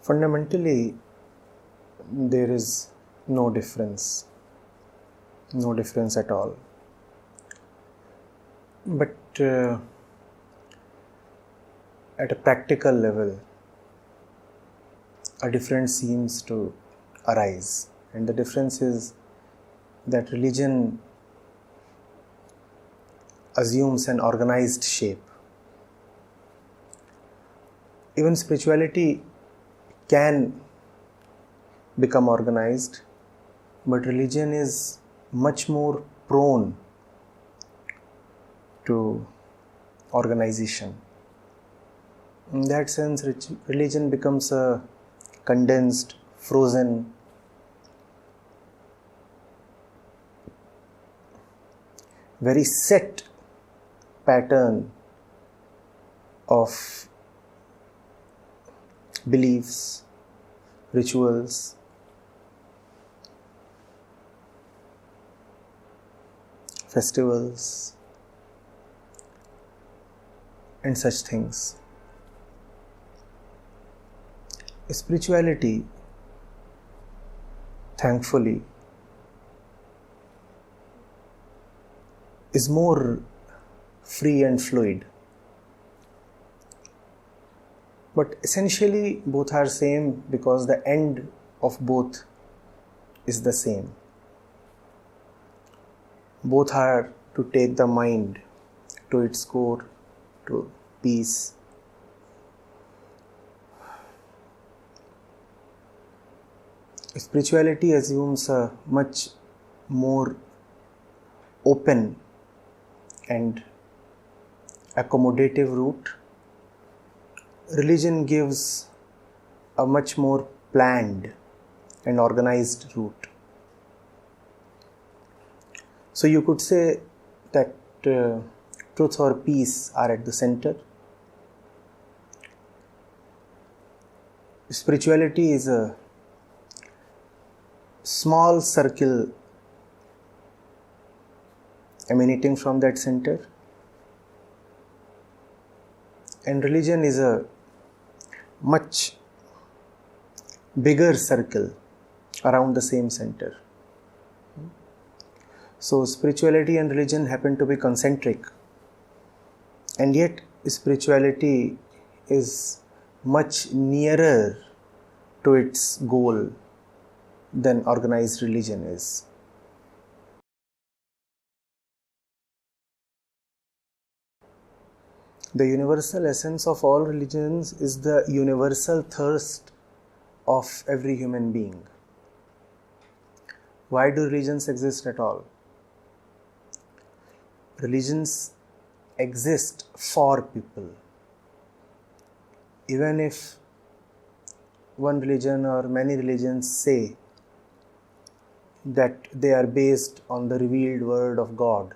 Fundamentally, there is no difference at all. But at a practical level, a difference seems to arise. And the difference is that religion assumes an organized shape. Even spirituality can become organized, but religion is much more prone to organization. In that sense, religion becomes a condensed, frozen, very set pattern of beliefs, rituals, festivals, and such things. Spirituality, thankfully, is more free and fluid. But essentially, both are same because the end of both is the same. Both are to take the mind to its core, to peace. Spirituality assumes a much more open and accommodative route. Religion gives a much more planned and organized route. So you could say that truth or peace are at the center. Spirituality is a small circle emanating from that center, and religion is a much bigger circle around the same center. So spirituality and religion happen to be concentric, and yet spirituality is much nearer to its goal than organized religion is. The universal essence of all religions is the universal thirst of every human being. Why do religions exist at all? Religions exist for people. Even if one religion or many religions say that they are based on the revealed word of God,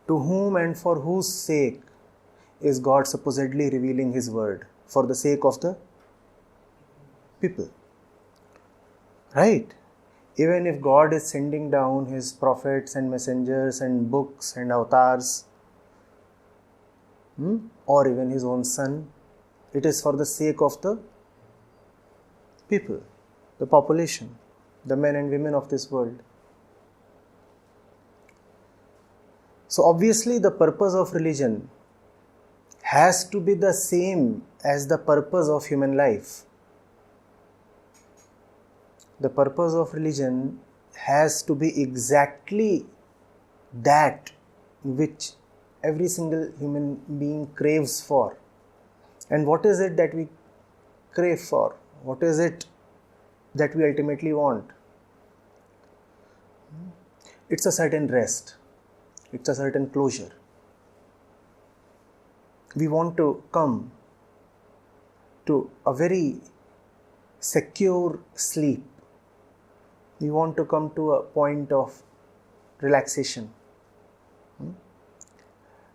to whom and for whose sake is God supposedly revealing His word? For the sake of the people. Right? Even if God is sending down His prophets and messengers and books and avatars, or even His own Son, it is for the sake of the people, the population, the men and women of this world. So obviously the purpose of religion has to be the same as the purpose of human life. The purpose of religion has to be exactly that which every single human being craves for. And what is it that we crave for? What is it that we ultimately want? It's a certain rest. It's a certain closure. We want to come to a very secure sleep. We want to come to a point of relaxation.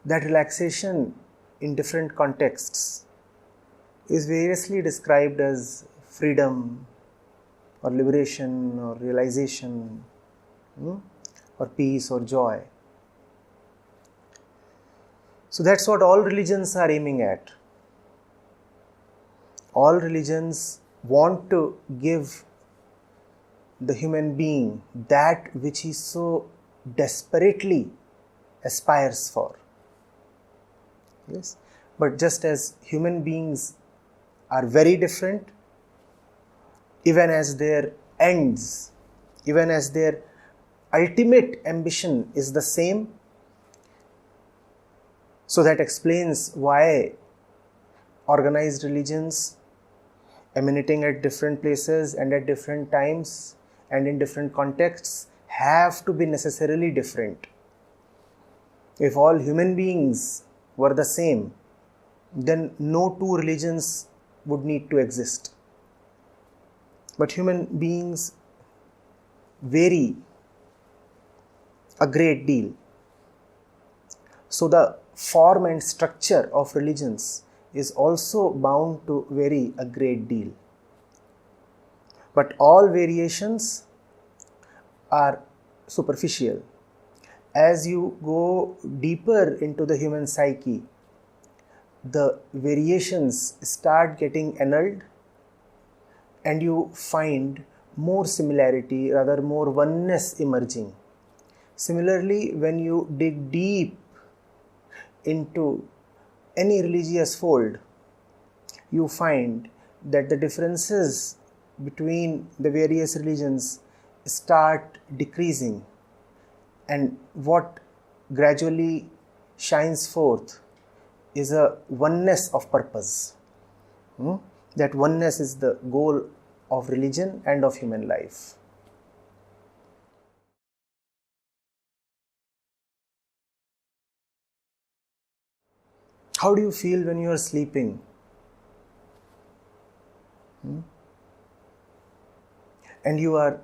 That relaxation in different contexts is variously described as freedom or liberation or realization or peace or joy. So that's what all religions are aiming at. all religions want to give the human being that which he so desperately aspires for. Yes, but just as human beings are very different, even as their ends, even as their ultimate ambition is the same, so that explains why organized religions emanating at different places and at different times and in different contexts have to be necessarily different. If all human beings were the same, then no two religions would need to exist. But human beings vary a great deal. So the form and structure of religions is also bound to vary a great deal. But all variations are superficial. As you go deeper into the human psyche, the variations start getting annulled and you find more similarity, rather more oneness emerging. Similarly, when you dig deep into any religious fold, you find that the differences between the various religions start decreasing, and what gradually shines forth is a oneness of purpose. That oneness is the goal of religion and of human life. How do you feel when you are sleeping? And you are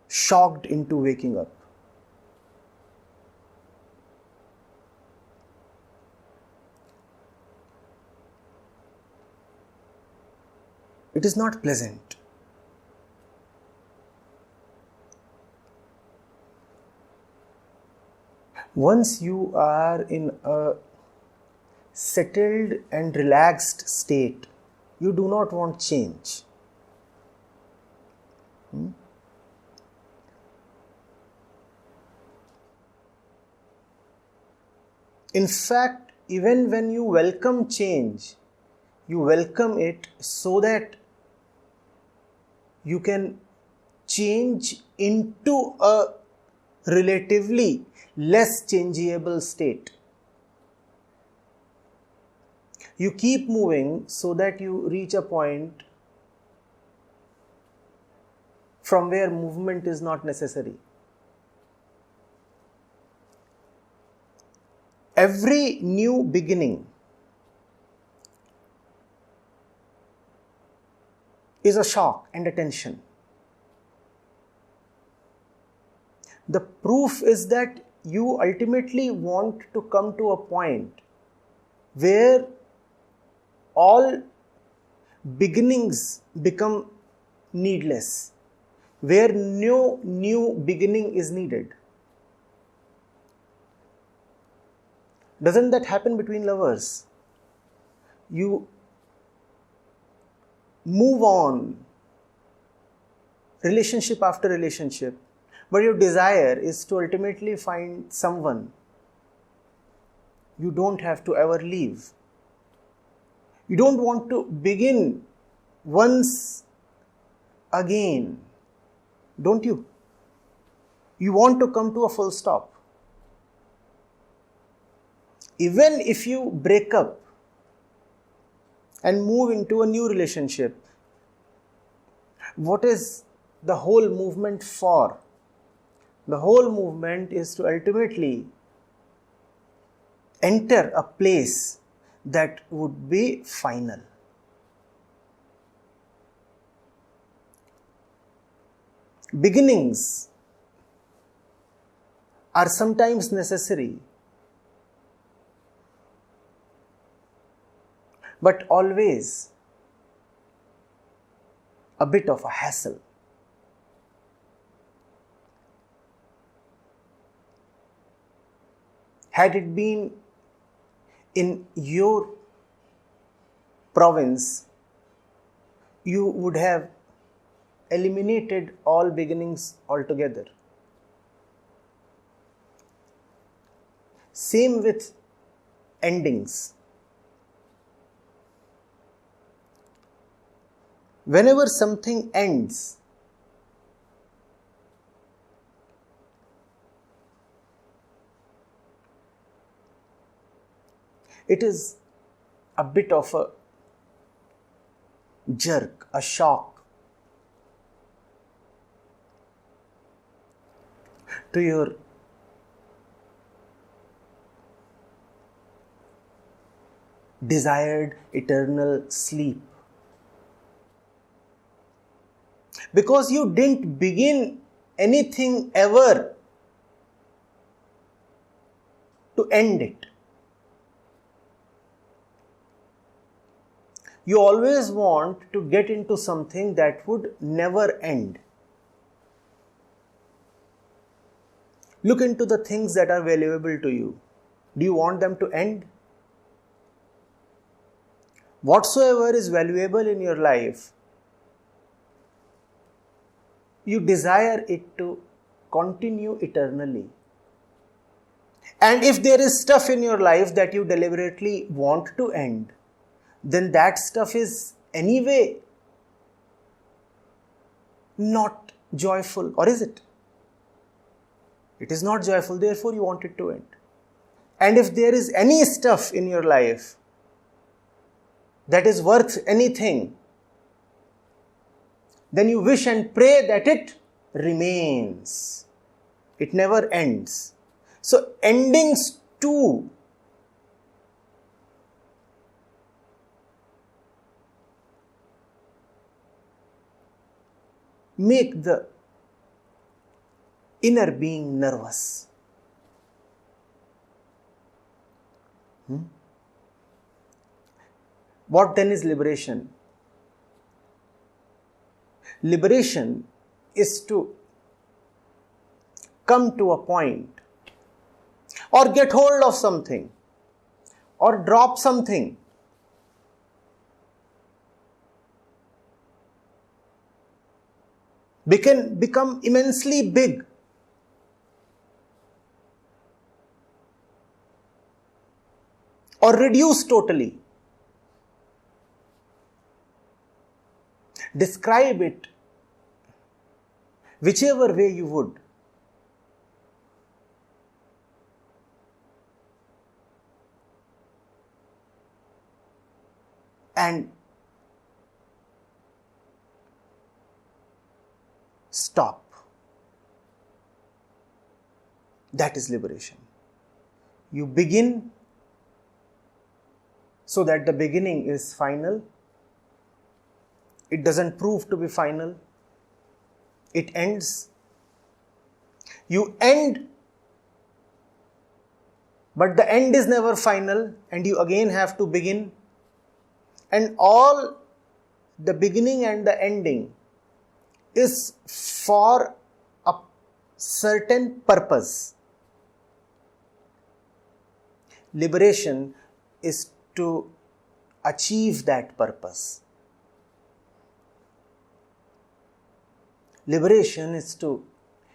shocked into waking up. It is not pleasant. Once you are in a settled and relaxed state, you do not want change. In fact, even when you welcome change, you welcome it so that you can change into a relatively less changeable state. You keep moving so that you reach a point from where movement is not necessary. Every new beginning is a shock and a tension. The proof is that you ultimately want to come to a point where all beginnings become needless, where no new beginning is needed. Doesn't that happen between lovers? You move on, relationship after relationship, but your desire is to ultimately find someone you don't have to ever leave. You don't want to begin once again, don't you? You want to come to a full stop. Even if you break up and move into a new relationship, what is the whole movement for? The whole movement is to ultimately enter a place that would be final. Beginnings are sometimes necessary, but always a bit of a hassle. Had it been in your province, you would have eliminated all beginnings altogether. Same with endings. Whenever something ends, it is a bit of a jerk, a shock to your desired eternal sleep. Because you didn't begin anything ever to end it. You always want to get into something that would never end. Look into the things that are valuable to you. Do you want them to end? Whatsoever is valuable in your life, you desire it to continue eternally. And if there is stuff in your life that you deliberately want to end, then that stuff is anyway not joyful, or is it? It is not joyful, therefore you want it to end. And if there is any stuff in your life that is worth anything, then you wish and pray that it remains. It never ends. So endings too make the inner being nervous. What then is liberation? Liberation is to come to a point, or get hold of something, or drop something, become immensely big, or reduce totally. Describe it whichever way you would. And stop. That is liberation. You begin so that the beginning is final. It doesn't prove to be final. It ends. You end, but the end is never final, and you again have to begin. And all the beginning and the ending is for a certain purpose. Liberation is to achieve that purpose. Liberation is to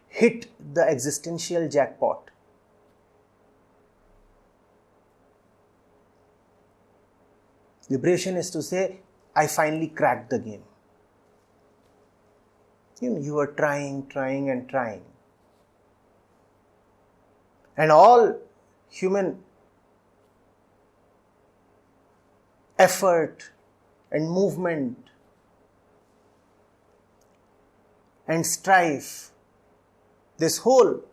hit the existential jackpot. Liberation is to say, I finally cracked the game. You were trying. And all human effort and movement and strife, this whole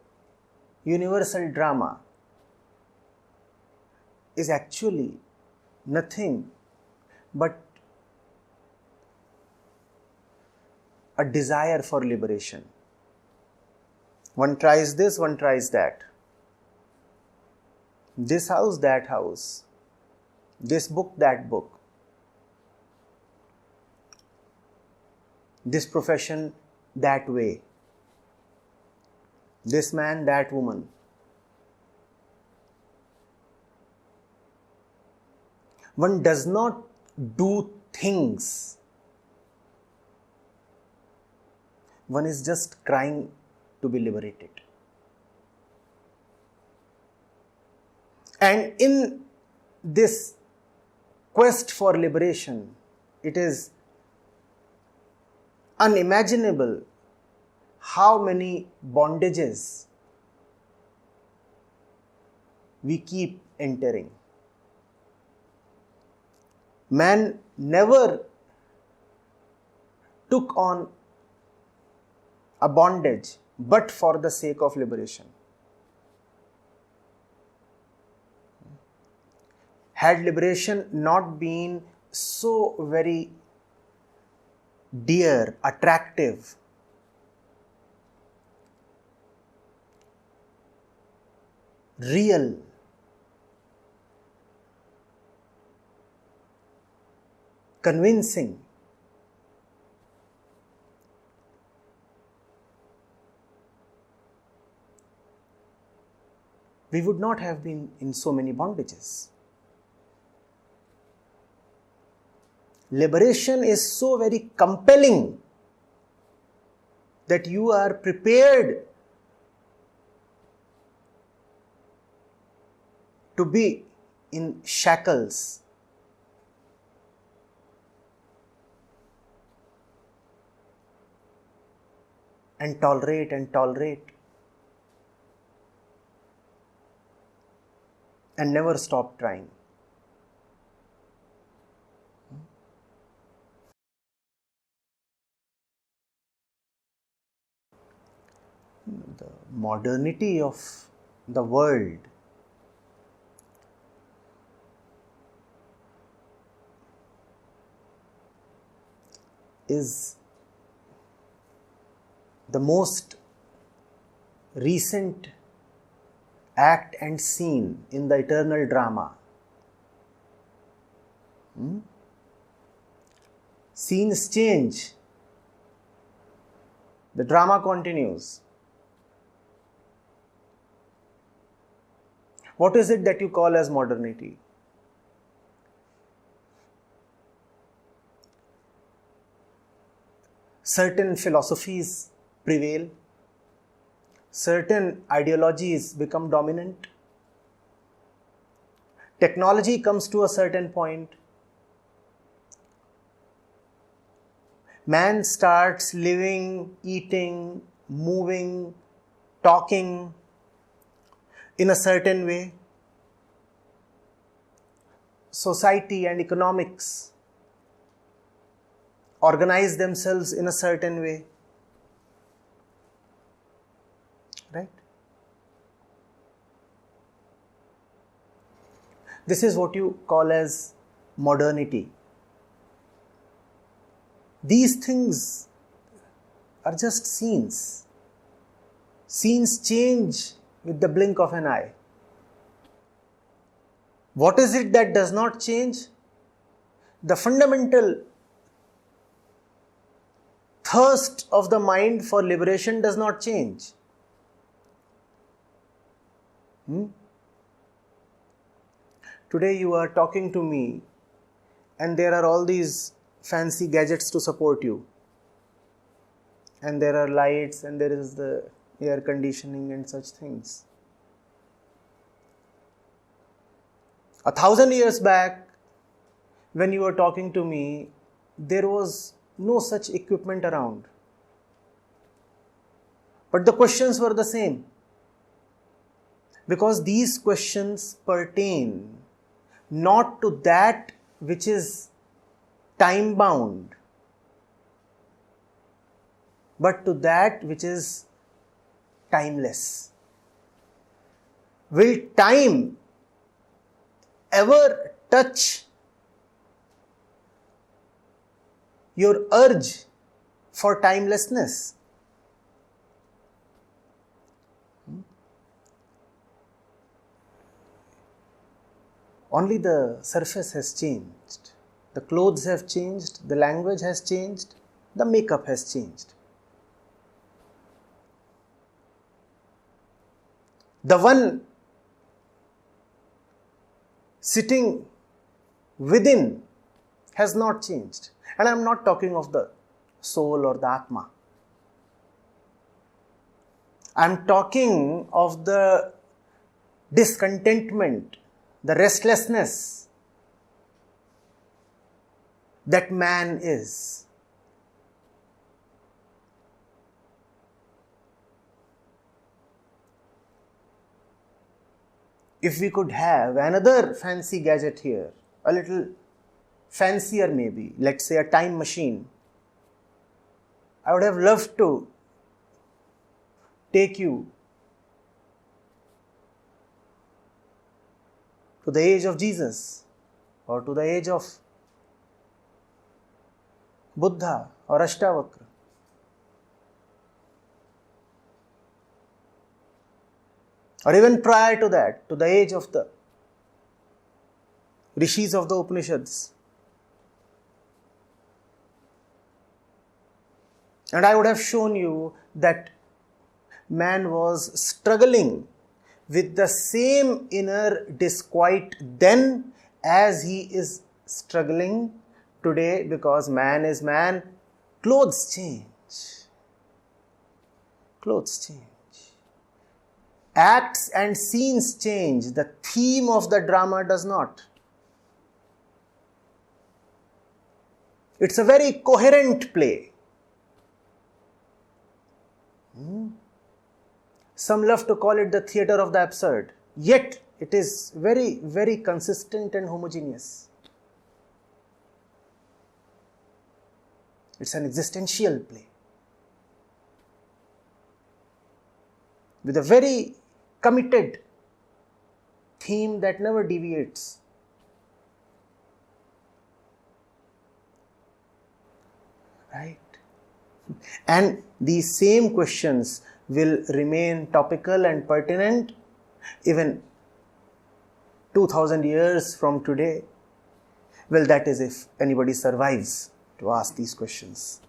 universal drama is actually nothing but a desire for liberation. One tries this, one tries that. This house, that house. This book, that book. This profession, that way. This man, that woman. One does not do things. One is just crying to be liberated. And in this quest for liberation, it is unimaginable how many bondages we keep entering. Man never took on a bondage but for the sake of liberation. Had liberation not been so very dear, attractive, real, convincing, we would not have been in so many bondages. Liberation is so very compelling that you are prepared to be in shackles. And tolerate and never stop trying. The modernity of the world is the most recent act and scene in the eternal drama. Scenes change, the drama continues. What is it that you call as modernity? Certain philosophies prevail, certain ideologies become dominant, technology comes to a certain point, man starts living, eating, moving, talking in a certain way. Society and economics organize themselves in a certain way. Right? This is what you call as modernity. These things are just scenes. Scenes change with the blink of an eye. What is it that does not change? The fundamental thirst of the mind for liberation does not change. Today you are talking to me and there are all these fancy gadgets to support you. And there are lights and there is the air conditioning and such things. 1,000 years back, when you were talking to me, there was no such equipment around. But the questions were the same. Because these questions pertain not to that which is time bound, but to that which is timeless. Will time ever touch your urge for timelessness? Only the surface has changed. The clothes have changed, the language has changed, the makeup has changed. The one sitting within has not changed. And I am not talking of the soul or the Atma. I am talking of the discontentment, the restlessness that man is. If we could have another fancy gadget here, a little fancier maybe, let's say a time machine, I would have loved to take you to the age of Jesus or to the age of Buddha or Ashtavakra. Or even prior to that, to the age of the Rishis of the Upanishads. And I would have shown you that man was struggling with the same inner disquiet then as he is struggling today, because man is man. Clothes change. Clothes change. Acts and scenes change. The theme of the drama does not. It's a very coherent play. Some love to call it the theatre of the absurd. Yet, it is very, very consistent and homogeneous. It's an existential play. With a very committed theme that never deviates. Right? And these same questions will remain topical and pertinent even 2000 years from today. Well, that is if anybody survives to ask these questions.